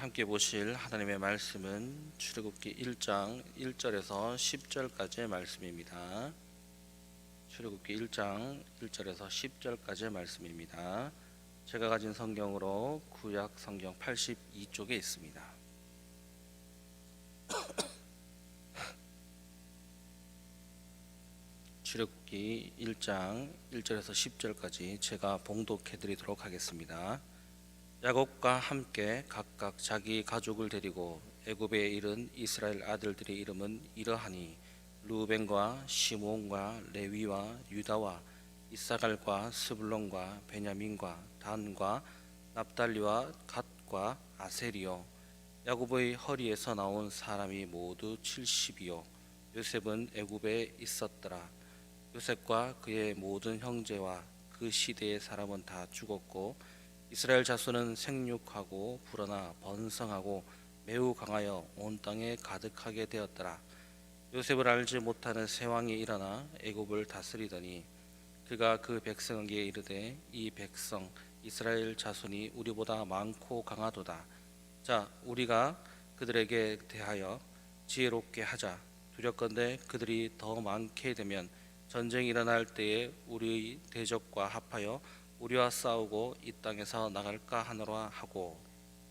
함께 보실 하나님의 말씀은 출애굽기 1장 1절에서 10절까지의 말씀입니다. 출애굽기 1장 1절에서 10절까지의 말씀입니다. 제가 가진 성경으로 구약 성경 82쪽에 있습니다. 출애굽기 1장 1절에서 10절까지 제가 봉독해 드리도록 하겠습니다. 야곱과 함께 각각 자기 가족을 데리고 애굽에 이른 이스라엘 아들들의 이름은 이러하니 루벤과 시므온과 레위와 유다와 이사갈과 스불론과 베냐민과 단과 납달리와 갓과 아셀이요. 야곱의 허리에서 나온 사람이 모두 70이요. 요셉은 애굽에 있었더라. 요셉과 그의 모든 형제와 그 시대의 사람은 다 죽었고 이스라엘 자손은 생육하고 불어나 번성하고 매우 강하여 온 땅에 가득하게 되었더라. 요셉을 알지 못하는 새 왕이 일어나 애굽을 다스리더니 그가 그 백성에게 이르되 이 백성 이스라엘 자손이 우리보다 많고 강하도다. 자, 우리가 그들에게 대하여 지혜롭게 하자. 두렵건대 그들이 더 많게 되면 전쟁이 일어날 때에 우리의 대적과 합하여 우리와 싸우고 이 땅에서 나갈까 하노라 하고.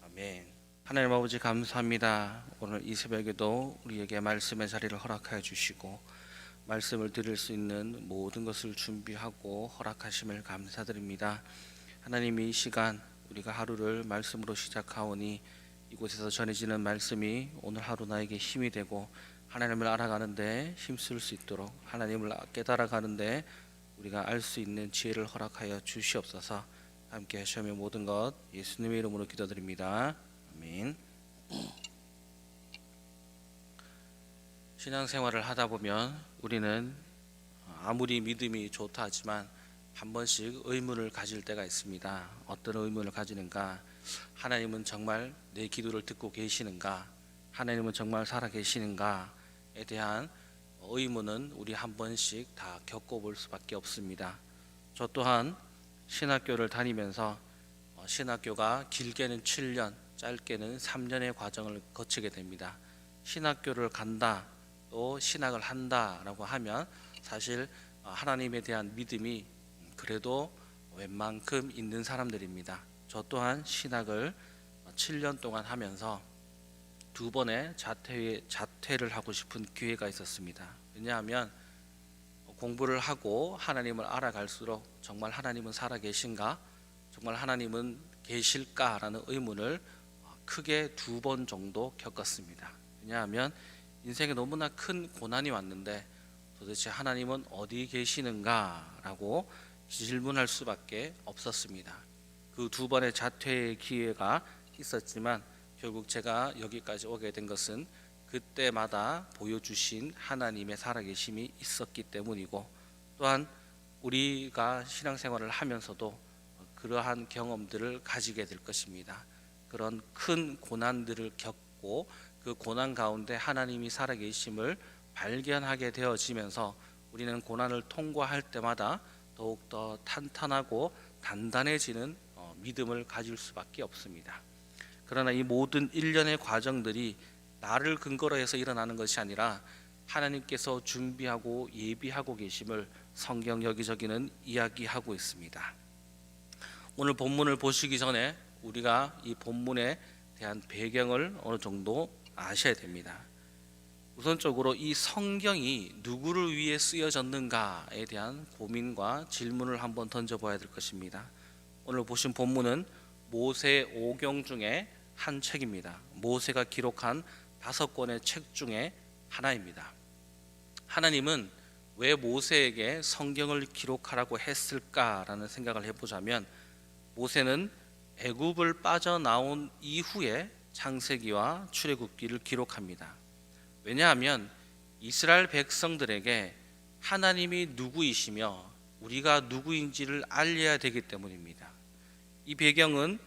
아멘. 하나님 아버지 감사합니다. 오늘 이 새벽에도 우리에게 말씀의 자리를 허락하여 주시고 말씀을 드릴 수 있는 모든 것을 준비하고 허락하심을 감사드립니다. 하나님, 이 시간 우리가 하루를 말씀으로 시작하오니 이곳에서 전해지는 말씀이 오늘 하루 나에게 힘이 되고 하나님을 알아가는데 힘쓸 수 있도록 하나님을 깨달아가는데 우리가 알 수 있는 지혜를 허락하여 주시옵소서. 함께 하시며 모든 것 예수님의 이름으로 기도드립니다. 아멘. 신앙생활을 하다 보면 우리는 아무리 믿음이 좋다 하지만 한 번씩 의문을 가질 때가 있습니다. 어떤 의문을 가지는가? 하나님은 정말 내 기도를 듣고 계시는가? 하나님은 정말 살아 계시는가에 대한 의문은 우리 한 번씩 다 겪어볼 수밖에 없습니다. 저 또한 신학교를 다니면서 신학교가 길게는 7년, 짧게는 3년의 과정을 거치게 됩니다. 신학교를 간다, 또 신학을 한다라고 하면 사실 하나님에 대한 믿음이 그래도 웬만큼 있는 사람들입니다. 저 또한 신학을 7년 동안 하면서 두 번의 자퇴를 하고 싶은 기회가 있었습니다. 왜냐하면 공부를 하고 하나님을 알아갈수록 정말 하나님은 살아계신가? 정말 하나님은 계실까라는 의문을 크게 두 번 정도 겪었습니다. 왜냐하면 인생에 너무나 큰 고난이 왔는데 도대체 하나님은 어디 계시는가라고 질문할 수밖에 없었습니다. 그 두 번의 자퇴의 기회가 있었지만 결국 제가 여기까지 오게 된 것은 그때마다 보여주신 하나님의 살아계심이 있었기 때문이고, 또한 우리가 신앙생활을 하면서도 그러한 경험들을 가지게 될 것입니다. 그런 큰 고난들을 겪고 그 고난 가운데 하나님이 살아계심을 발견하게 되어지면서 우리는 고난을 통과할 때마다 더욱더 탄탄하고 단단해지는 믿음을 가질 수밖에 없습니다. 그러나 이 모든 일련의 과정들이 나를 근거로 해서 일어나는 것이 아니라 하나님께서 준비하고 예비하고 계심을 성경 여기저기는 이야기하고 있습니다. 오늘 본문을 보시기 전에 우리가 이 본문에 대한 배경을 어느 정도 아셔야 됩니다. 우선적으로 이 성경이 누구를 위해 쓰여졌는가에 대한 고민과 질문을 한번 던져봐야 될 것입니다. 오늘 보신 본문은 모세 오경 중에 한 책입니다. 모세가 기록한 5권의 책 중에 하나입니다. 하나님은 왜 모세에게 성경을 기록하라고 했을까라는 생각을 해보자면, 모세는 애굽을 빠져나온 이후에 창세기와 출애굽기를 기록합니다. 왜냐하면 이스라엘 백성들에게 하나님이 누구이시며 우리가 누구인지를 알려야 되기 때문입니다. 이 배경은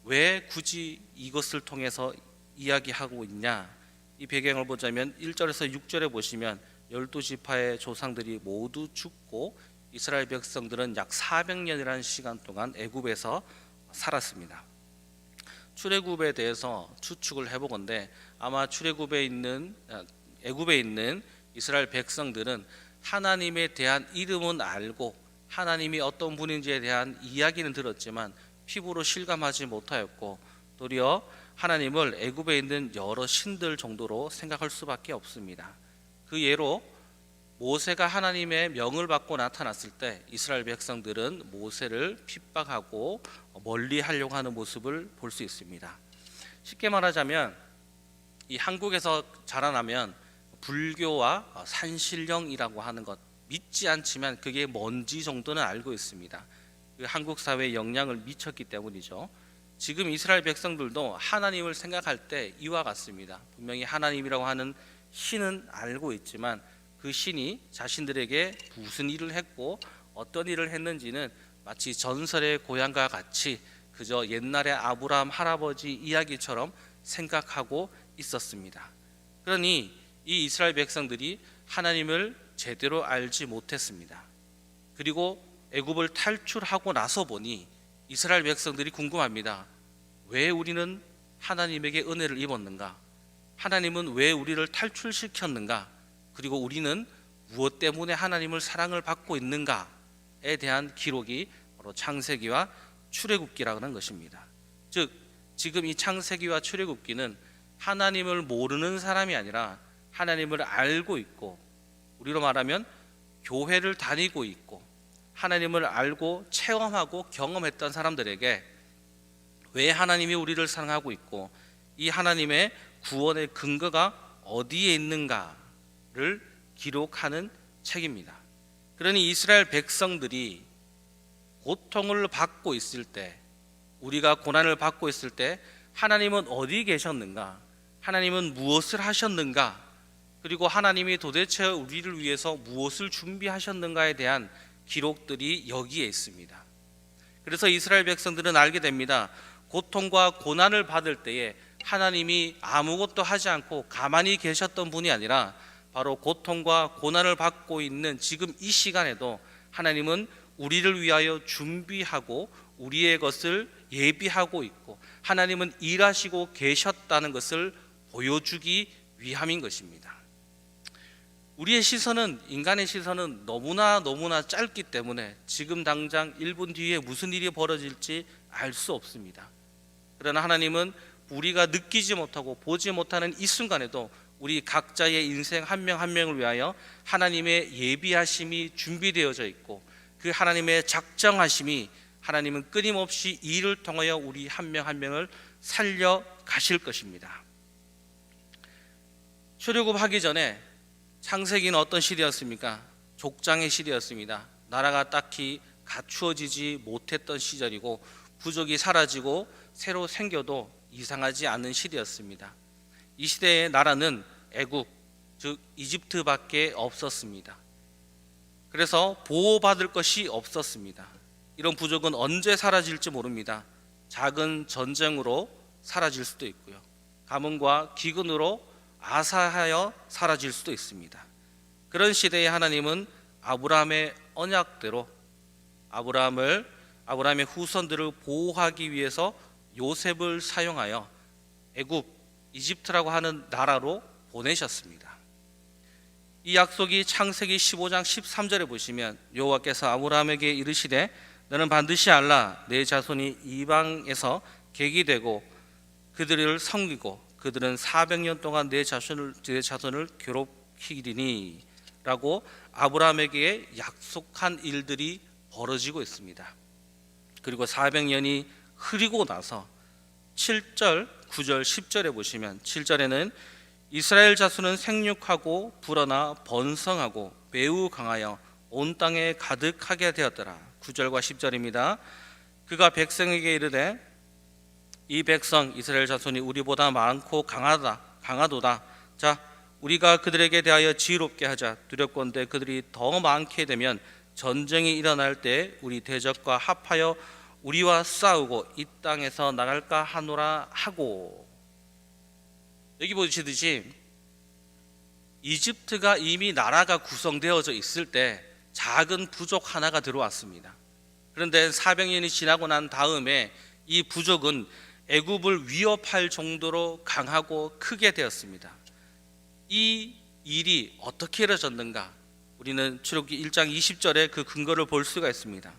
왜 굳이 이것을 통해서 이야기하고 있냐? 이 배경을 보자면 1절에서 6절에 보시면 12지파의 조상들이 모두 죽고 이스라엘 백성들은 약 400년이라는 시간 동안 애굽에서 살았습니다. 출애굽에 대해서 추측을 해보건대 아마 애굽에 있는 이스라엘 백성들은 하나님에 대한 이름은 알고 하나님이 어떤 분인지에 대한 이야기는 들었지만 피부로 실감하지 못하였고, 도리어 하나님을 애굽에 있는 여러 신들 정도로 생각할 수밖에 없습니다. 그 예로 모세가 하나님의 명을 받고 나타났을 때 이스라엘 백성들은 모세를 핍박하고 멀리 하려고 하는 모습을 볼 수 있습니다. 쉽게 말하자면 이 한국에서 자라나면 불교와 산신령이라고 하는 것 믿지 않지만 그게 뭔지 정도는 알고 있습니다. 그 한국 사회에 영향을 미쳤기 때문이죠. 지금 이스라엘 백성들도 하나님을 생각할 때 이와 같습니다. 분명히 하나님이라고 하는 신은 알고 있지만 그 신이 자신들에게 무슨 일을 했고 어떤 일을 했는지는 마치 전설의 고향과 같이 그저 옛날의 아브라함 할아버지 이야기처럼 생각하고 있었습니다. 그러니 이 이스라엘 백성들이 하나님을 제대로 알지 못했습니다. 그리고 애굽을 탈출하고 나서 보니 이스라엘 백성들이 궁금합니다. 왜 우리는 하나님에게 은혜를 입었는가? 하나님은 왜 우리를 탈출시켰는가? 그리고 우리는 무엇 때문에 하나님을 사랑을 받고 있는가에 대한 기록이 바로 창세기와 출애굽기라는 것입니다. 즉 지금 이 창세기와 출애굽기는 하나님을 모르는 사람이 아니라 하나님을 알고 있고, 우리로 말하면 교회를 다니고 있고 하나님을 알고 체험하고 경험했던 사람들에게 왜 하나님이 우리를 사랑하고 있고 이 하나님의 구원의 근거가 어디에 있는가를 기록하는 책입니다. 그러니 이스라엘 백성들이 고통을 받고 있을 때, 우리가 고난을 받고 있을 때 하나님은 어디 계셨는가? 하나님은 무엇을 하셨는가? 그리고 하나님이 도대체 우리를 위해서 무엇을 준비하셨는가에 대한 기록들이 여기에 있습니다. 그래서 이스라엘 백성들은 알게 됩니다. 고통과 고난을 받을 때에 하나님이 아무것도 하지 않고 가만히 계셨던 분이 아니라 바로 고통과 고난을 받고 있는 지금 이 시간에도 하나님은 우리를 위하여 준비하고 우리의 것을 예비하고 있고 하나님은 일하시고 계셨다는 것을 보여주기 위함인 것입니다. 우리의 시선은, 인간의 시선은 너무나 짧기 때문에 지금 당장 1분 뒤에 무슨 일이 벌어질지 알 수 없습니다. 그러나 하나님은 우리가 느끼지 못하고 보지 못하는 이 순간에도 우리 각자의 인생 한 명 한 명을 위하여 하나님의 예비하심이 준비되어져 있고 그 하나님의 작정하심이 하나님은 끊임없이 이 일을 통하여 우리 한 명 한 명을 살려 가실 것입니다. 출애굽하기 전에 창세기는 어떤 시대였습니까? 족장의 시대였습니다. 나라가 딱히 갖추어지지 못했던 시절이고 부족이 사라지고 새로 생겨도 이상하지 않은 시대였습니다. 이 시대의 나라는 애굽, 즉 이집트밖에 없었습니다. 그래서 보호받을 것이 없었습니다. 이런 부족은 언제 사라질지 모릅니다. 작은 전쟁으로 사라질 수도 있고요. 가뭄과 기근으로 아사하여 사라질 수도 있습니다. 그런 시대에 하나님은 아브라함의 언약대로 아브라함의 후손들을 보호하기 위해서 요셉을 사용하여 애굽, 이집트라고 하는 나라로 보내셨습니다. 이 약속이 창세기 15장 13절에 보시면 여호와께서 아브라함에게 이르시되 너는 반드시 알라 내 자손이 이방에서 객이 되고 그들을 섬기고 그들은 400년 동안 내 자손을 괴롭히리니 라고 아브라함에게 약속한 일들이 벌어지고 있습니다. 그리고 400년이 흐리고 나서 7절, 9절, 10절에 보시면 7절에는 이스라엘 자손은 생육하고 불어나 번성하고 매우 강하여 온 땅에 가득하게 되었더라. 9절과 10절입니다. 그가 백성에게 이르되 이 백성 이스라엘 자손이 우리보다 많고 강하도다. 자, 우리가 그들에게 대하여 지혜롭게 하자. 두렵건대 그들이 더 많게 되면 전쟁이 일어날 때 우리 대적과 합하여 우리와 싸우고 이 땅에서 나갈까 하노라 하고. 여기 보시듯이 이집트가 이미 나라가 구성되어져 있을 때 작은 부족 하나가 들어왔습니다. 그런데 400년이 지나고 난 다음에 이 부족은 애굽을 위협할 정도로 강하고 크게 되었습니다. 이 일이 어떻게 이루어졌는가? 우리는 출애굽기 1장 20절에 그 근거를 볼 수가 있습니다.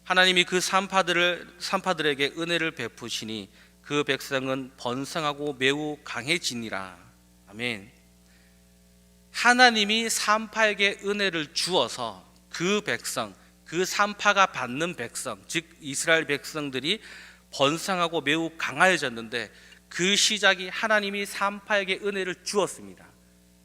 하나님이 그 산파들에게 은혜를 베푸시니 그 백성은 번성하고 매우 강해지니라. 아멘. 하나님이 산파에게 은혜를 주어서 그 백성, 그 산파가 받는 백성, 즉 이스라엘 백성들이 번성하고 매우 강하여졌는데, 그 시작이 하나님이 산파에게 은혜를 주었습니다.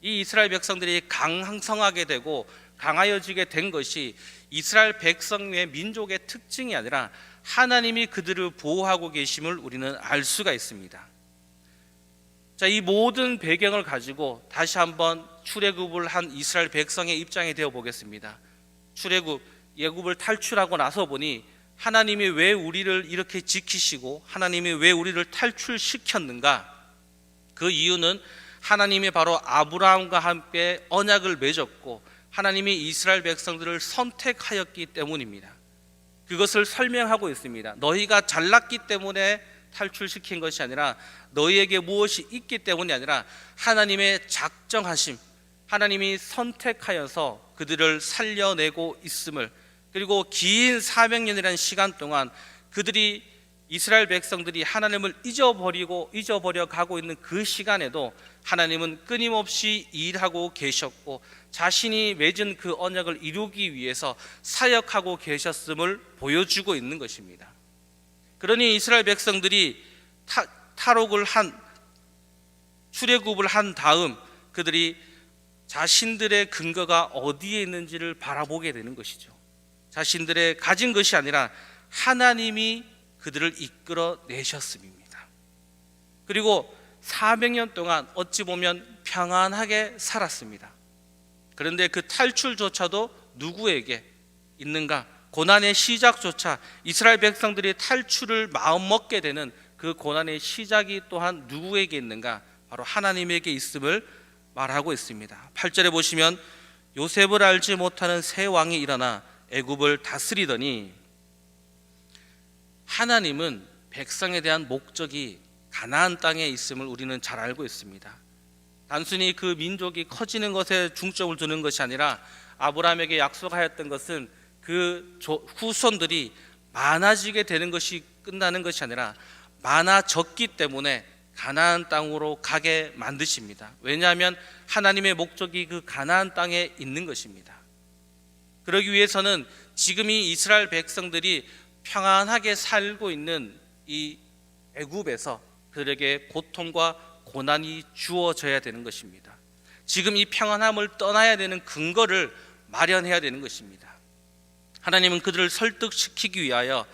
이 이스라엘 백성들이 강성하게 되고 강하여지게 된 것이 이스라엘 백성의 민족의 특징이 아니라 하나님이 그들을 보호하고 계심을 우리는 알 수가 있습니다. 자, 이 모든 배경을 가지고 다시 한번 출애굽을 한 이스라엘 백성의 입장에 되어 보겠습니다. 출애굽, 애굽을 탈출하고 나서 보니 하나님이 왜 우리를 이렇게 지키시고 하나님이 왜 우리를 탈출시켰는가? 그 이유는 하나님이 바로 아브라함과 함께 언약을 맺었고 하나님이 이스라엘 백성들을 선택하였기 때문입니다. 그것을 설명하고 있습니다. 너희가 잘났기 때문에 탈출시킨 것이 아니라 너희에게 무엇이 있기 때문이 아니라 하나님의 작정하심, 하나님이 선택하여서 그들을 살려내고 있음을, 그리고 긴 400년이라는 시간 동안 그들이 이스라엘 백성들이 하나님을 잊어버려 가고 있는 그 시간에도 하나님은 끊임없이 일하고 계셨고 자신이 맺은 그 언약을 이루기 위해서 사역하고 계셨음을 보여주고 있는 것입니다. 그러니 이스라엘 백성들이 출애굽을 한 다음 그들이 자신들의 근거가 어디에 있는지를 바라보게 되는 것이죠. 자신들의 가진 것이 아니라 하나님이 그들을 이끌어 내셨음입니다. 그리고 400년 동안 어찌 보면 평안하게 살았습니다. 그런데 그 탈출조차도 누구에게 있는가? 고난의 시작조차 이스라엘 백성들이 탈출을 마음먹게 되는 그 고난의 시작이 또한 누구에게 있는가? 바로 하나님에게 있음을 말하고 있습니다. 8절에 보시면 요셉을 알지 못하는 새 왕이 일어나 애굽을 다스리더니, 하나님은 백성에 대한 목적이 가나안 땅에 있음을 우리는 잘 알고 있습니다. 단순히 그 민족이 커지는 것에 중점을 두는 것이 아니라 아브라함에게 약속하였던 것은 그 후손들이 많아지게 되는 것이 끝나는 것이 아니라 많아졌기 때문에 가나안 땅으로 가게 만드십니다. 왜냐하면 하나님의 목적이 그 가나안 땅에 있는 것입니다. 그러기 위해서는 지금 이 이스라엘 백성들이 평안하게 살고 있는 이 애굽에서 그들에게 고통과 고난이 주어져야 되는 것입니다. 지금 이 평안함을 떠나야 되는 근거를 마련해야 되는 것입니다. 하나님은 그들을 설득시키기 위하여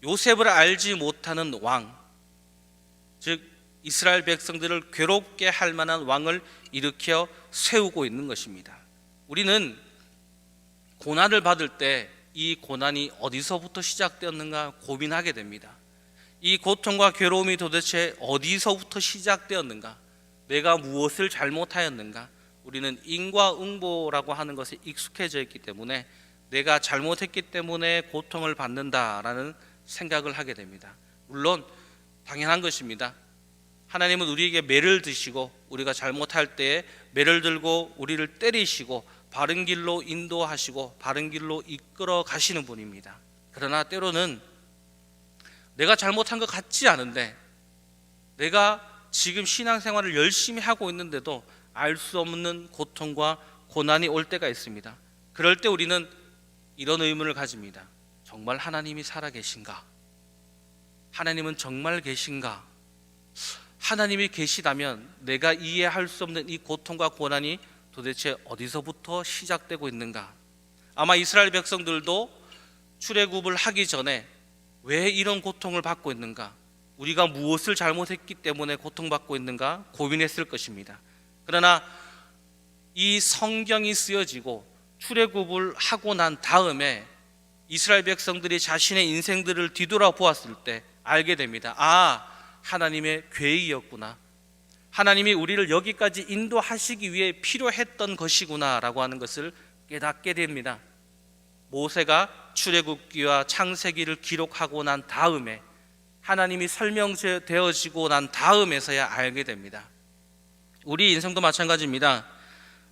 요셉을 알지 못하는 왕, 즉 이스라엘 백성들을 괴롭게 할 만한 왕을 일으켜 세우고 있는 것입니다. 우리는 고난을 받을 때 이 고난이 어디서부터 시작되었는가 고민하게 됩니다. 이 고통과 괴로움이 도대체 어디서부터 시작되었는가? 내가 무엇을 잘못하였는가? 우리는 인과응보라고 하는 것에 익숙해져 있기 때문에 내가 잘못했기 때문에 고통을 받는다라는 생각을 하게 됩니다. 물론 당연한 것입니다. 하나님은 우리에게 매를 드시고 우리가 잘못할 때에 매를 들고 우리를 때리시고 바른 길로 인도하시고 바른 길로 이끌어 가시는 분입니다. 그러나 때로는 내가 잘못한 것 같지 않은데, 내가 지금 신앙생활을 열심히 하고 있는데도 알 수 없는 고통과 고난이 올 때가 있습니다. 그럴 때 우리는 이런 의문을 가집니다. 정말 하나님이 살아계신가? 하나님은 정말 계신가? 하나님이 계시다면 내가 이해할 수 없는 이 고통과 고난이 도대체 어디서부터 시작되고 있는가? 아마 이스라엘 백성들도 출애굽을 하기 전에 왜 이런 고통을 받고 있는가? 우리가 무엇을 잘못했기 때문에 고통받고 있는가? 고민했을 것입니다. 그러나 이 성경이 쓰여지고 출애굽을 하고 난 다음에 이스라엘 백성들이 자신의 인생들을 뒤돌아보았을 때 알게 됩니다. 아, 하나님의 계획이었구나. 하나님이 우리를 여기까지 인도하시기 위해 필요했던 것이구나 라고 하는 것을 깨닫게 됩니다. 모세가 출애굽기와 창세기를 기록하고 난 다음에 하나님이 설명되어지고 난 다음에서야 알게 됩니다. 우리 인생도 마찬가지입니다.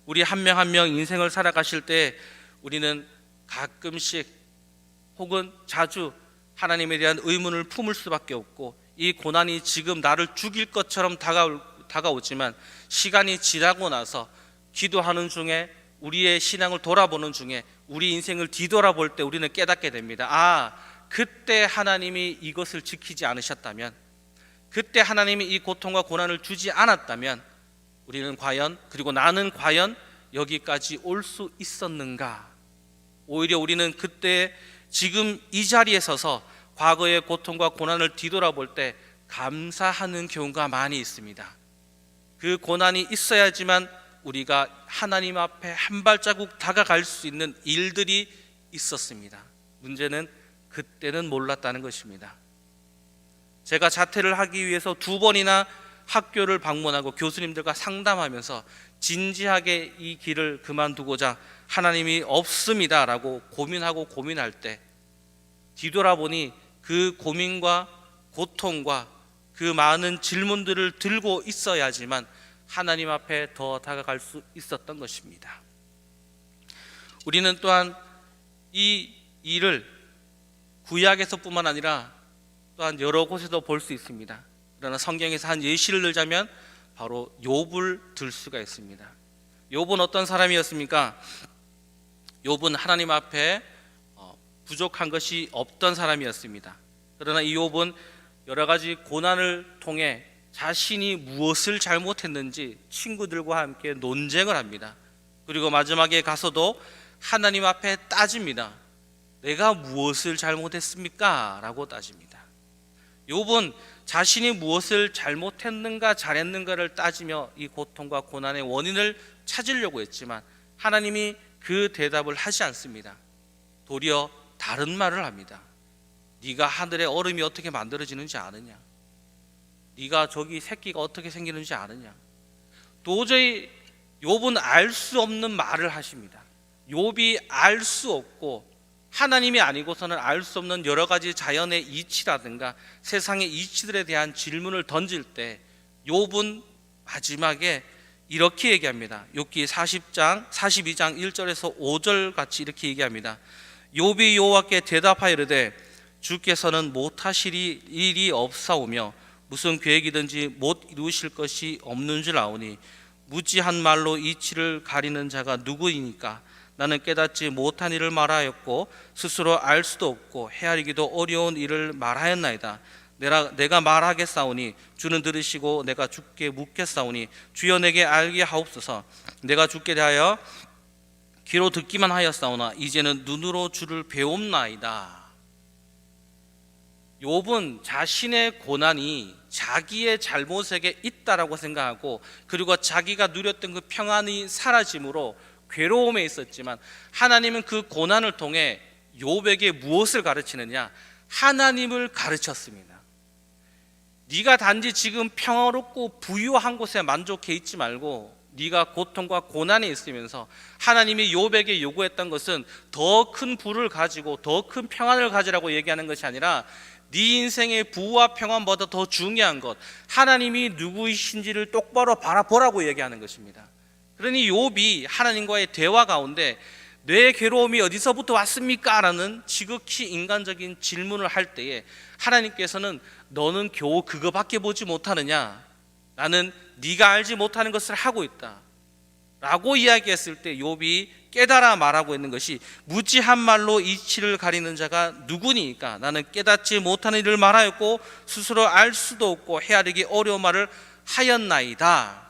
우리 한 명 한 명 인생을 살아가실 때 우리는 가끔씩 혹은 자주 하나님에 대한 의문을 품을 수밖에 없고, 이 고난이 지금 나를 죽일 것처럼 다가오지만 시간이 지나고 나서 기도하는 중에, 우리의 신앙을 돌아보는 중에, 우리 인생을 뒤돌아볼 때 우리는 깨닫게 됩니다. 아, 그때 하나님이 이것을 지키지 않으셨다면, 그때 하나님이 이 고통과 고난을 주지 않았다면 우리는 과연, 그리고 나는 과연 여기까지 올 수 있었는가? 오히려 우리는 그때 지금 이 자리에 서서 과거의 고통과 고난을 뒤돌아볼 때 감사하는 경우가 많이 있습니다. 그 고난이 있어야지만 우리가 하나님 앞에 한 발자국 다가갈 수 있는 일들이 있었습니다. 문제는 그때는 몰랐다는 것입니다. 제가 자퇴를 하기 위해서 2번이나 학교를 방문하고 교수님들과 상담하면서 진지하게 이 길을 그만두고자 하나님이 없습니다 라고 고민할 때 뒤돌아보니 그 고민과 고통과 그 많은 질문들을 들고 있어야지만 하나님 앞에 더 다가갈 수 있었던 것입니다. 우리는 또한 이 일을 구약에서뿐만 아니라 또한 여러 곳에도 볼 수 있습니다. 그러나 성경에서 한 예시를 들자면 바로 욥을 들 수가 있습니다. 욥은 어떤 사람이었습니까? 욥은 하나님 앞에 부족한 것이 없던 사람이었습니다. 그러나 이 욥은 여러 가지 고난을 통해 자신이 무엇을 잘못했는지 친구들과 함께 논쟁을 합니다. 그리고 마지막에 가서도 하나님 앞에 따집니다. 내가 무엇을 잘못했습니까? 라고 따집니다. 욥은 자신이 무엇을 잘못했는가 잘했는가를 따지며 이 고통과 고난의 원인을 찾으려고 했지만 하나님이 그 대답을 하지 않습니다. 도리어 다른 말을 합니다. 네가 하늘의 얼음이 어떻게 만들어지는지 아느냐? 네가 저기 새끼가 어떻게 생기는지 아느냐? 도저히 욥은 알 수 없는 말을 하십니다. 욥이 알 수 없고 하나님이 아니고서는 알 수 없는 여러 가지 자연의 이치라든가 세상의 이치들에 대한 질문을 던질 때 욥은 마지막에 이렇게 얘기합니다. 욥기 42장 1절에서 5절 같이 이렇게 얘기합니다. 욥이 여호와께 대답하여 이르되 주께서는 못하실 일이 없사오며 무슨 계획이든지 못 이루실 것이 없는 줄 아오니 무지한 말로 이치를 가리는 자가 누구이니까? 나는 깨닫지 못한 일을 말하였고 스스로 알 수도 없고 헤아리기도 어려운 일을 말하였나이다. 내가 말하겠사오니 주는 들으시고 내가 주께 묻겠사오니 주여 내게 알게 하옵소서. 내가 주께 대하여 귀로 듣기만 하였사오나 이제는 눈으로 주를 배움나이다. 욥은 자신의 고난이 자기의 잘못에게 있다라고 생각하고 그리고 자기가 누렸던 그 평안이 사라짐으로 괴로움에 있었지만 하나님은 그 고난을 통해 욥에게 무엇을 가르치느냐? 하나님을 가르쳤습니다. 네가 단지 지금 평화롭고 부유한 곳에 만족해 있지 말고 네가 고통과 고난에 있으면서 하나님이 욥에게 요구했던 것은 더 큰 부를 가지고 더 큰 평안을 가지라고 얘기하는 것이 아니라 네 인생의 부와 평안보다 더 중요한 것, 하나님이 누구이신지를 똑바로 바라보라고 얘기하는 것입니다. 그러니 욥이 하나님과의 대화 가운데 내 괴로움이 어디서부터 왔습니까? 라는 지극히 인간적인 질문을 할 때에 하나님께서는 너는 겨우 그거밖에 보지 못하느냐? 나는 네가 알지 못하는 것을 하고 있다 라고 이야기했을 때 욥이 깨달아 말하고 있는 것이 무지한 말로 이치를 가리는 자가 누구니까? 나는 깨닫지 못하는 일을 말하였고 스스로 알 수도 없고 헤아리기 어려운 말을 하였나이다.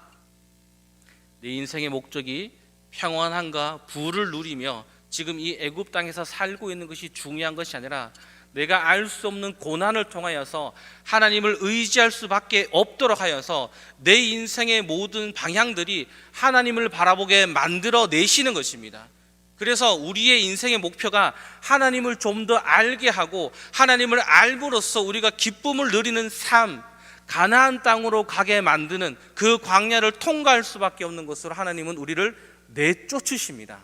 내 인생의 목적이 평안함과 부를 누리며 지금 이 애굽 땅에서 살고 있는 것이 중요한 것이 아니라 내가 알 수 없는 고난을 통하여서 하나님을 의지할 수밖에 없도록 하여서 내 인생의 모든 방향들이 하나님을 바라보게 만들어 내시는 것입니다. 그래서 우리의 인생의 목표가 하나님을 좀 더 알게 하고 하나님을 알므로써 우리가 기쁨을 누리는 삶, 가나안 땅으로 가게 만드는 그 광야를 통과할 수밖에 없는 것으로 하나님은 우리를 내쫓으십니다.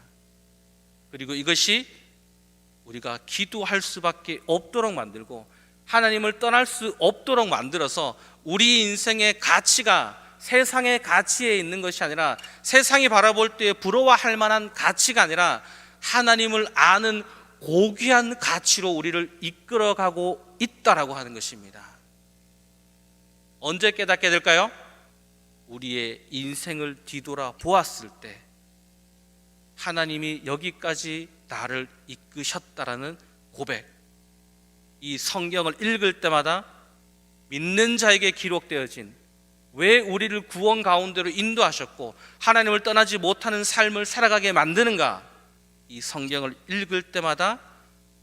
그리고 이것이 우리가 기도할 수밖에 없도록 만들고 하나님을 떠날 수 없도록 만들어서 우리 인생의 가치가 세상의 가치에 있는 것이 아니라, 세상이 바라볼 때 부러워할 만한 가치가 아니라 하나님을 아는 고귀한 가치로 우리를 이끌어가고 있다라고 하는 것입니다. 언제 깨닫게 될까요? 우리의 인생을 뒤돌아 보았을 때 하나님이 여기까지 나를 이끄셨다라는 고백, 이 성경을 읽을 때마다 믿는 자에게 기록되어진, 왜 우리를 구원 가운데로 인도하셨고 하나님을 떠나지 못하는 삶을 살아가게 만드는가, 이 성경을 읽을 때마다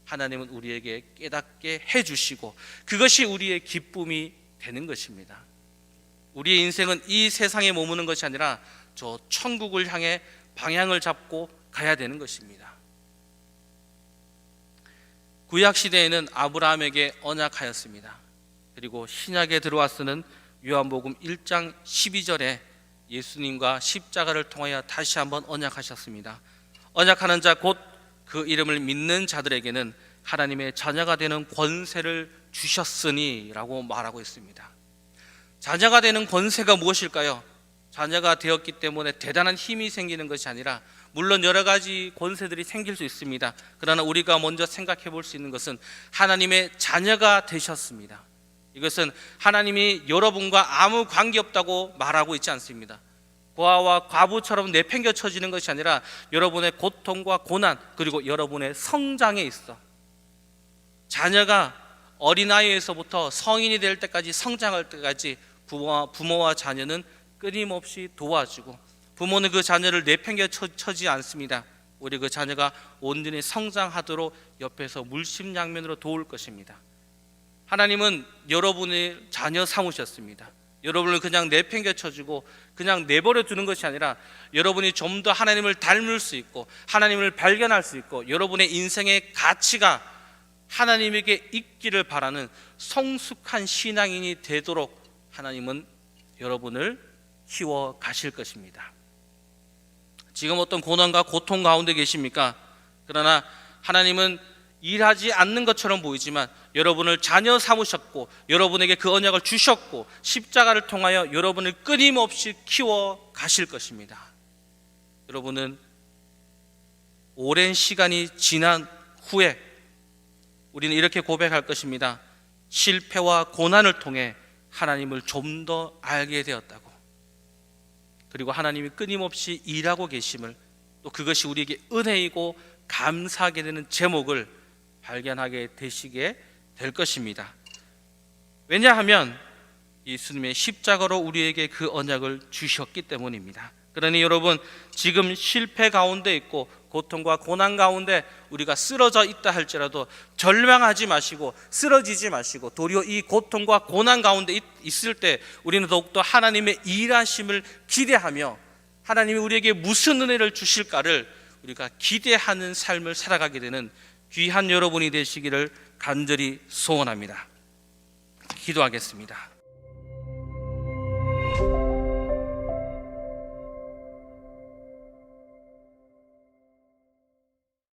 하나님은 우리에게 깨닫게 해주시고 그것이 우리의 기쁨이 되는 것입니다. 우리의 인생은 이 세상에 머무는 것이 아니라 저 천국을 향해 방향을 잡고 가야 되는 것입니다. 구약시대에는 아브라함에게 언약하였습니다. 그리고 신약에 들어와서는 요한복음 1장 12절에 예수님과 십자가를 통하여 다시 한번 언약하셨습니다. 언약하는 자 곧 그 이름을 믿는 자들에게는 하나님의 자녀가 되는 권세를 주셨으니 라고 말하고 있습니다. 자녀가 되는 권세가 무엇일까요? 자녀가 되었기 때문에 대단한 힘이 생기는 것이 아니라, 물론 여러 가지 권세들이 생길 수 있습니다. 그러나 우리가 먼저 생각해 볼 수 있는 것은 하나님의 자녀가 되셨습니다. 이것은 하나님이 여러분과 아무 관계없다고 말하고 있지 않습니다. 고아와 과부처럼 내팽겨 쳐지는 것이 아니라 여러분의 고통과 고난, 그리고 여러분의 성장에 있어 자녀가 어린아이에서부터 성인이 될 때까지, 성장할 때까지 부모와 자녀는 끊임없이 도와주고, 부모는 그 자녀를 내팽겨 쳐지 않습니다. 우리 그 자녀가 온전히 성장하도록 옆에서 물심양면으로 도울 것입니다. 하나님은 여러분의 자녀 삼으셨습니다. 여러분을 그냥 내팽겨 쳐주고 그냥 내버려 두는 것이 아니라, 여러분이 좀 더 하나님을 닮을 수 있고 하나님을 발견할 수 있고 여러분의 인생의 가치가 하나님에게 있기를 바라는 성숙한 신앙인이 되도록 하나님은 여러분을 키워 가실 것입니다. 지금 어떤 고난과 고통 가운데 계십니까? 그러나 하나님은 일하지 않는 것처럼 보이지만 여러분을 자녀 삼으셨고 여러분에게 그 언약을 주셨고 십자가를 통하여 여러분을 끊임없이 키워 가실 것입니다. 여러분은 오랜 시간이 지난 후에 우리는 이렇게 고백할 것입니다. 실패와 고난을 통해 하나님을 좀 더 알게 되었다고, 그리고 하나님이 끊임없이 일하고 계심을, 또 그것이 우리에게 은혜이고 감사하게 되는 제목을 발견하게 되시게 될 것입니다. 왜냐하면 예수님의 십자가로 우리에게 그 언약을 주셨기 때문입니다. 그러니 여러분, 지금 실패 가운데 있고 고통과 고난 가운데 우리가 쓰러져 있다 할지라도 절망하지 마시고 쓰러지지 마시고, 도리어 이 고통과 고난 가운데 있을 때 우리는 더욱더 하나님의 일하심을 기대하며 하나님이 우리에게 무슨 은혜를 주실까를 우리가 기대하는 삶을 살아가게 되는 귀한 여러분이 되시기를 간절히 소원합니다. 기도하겠습니다.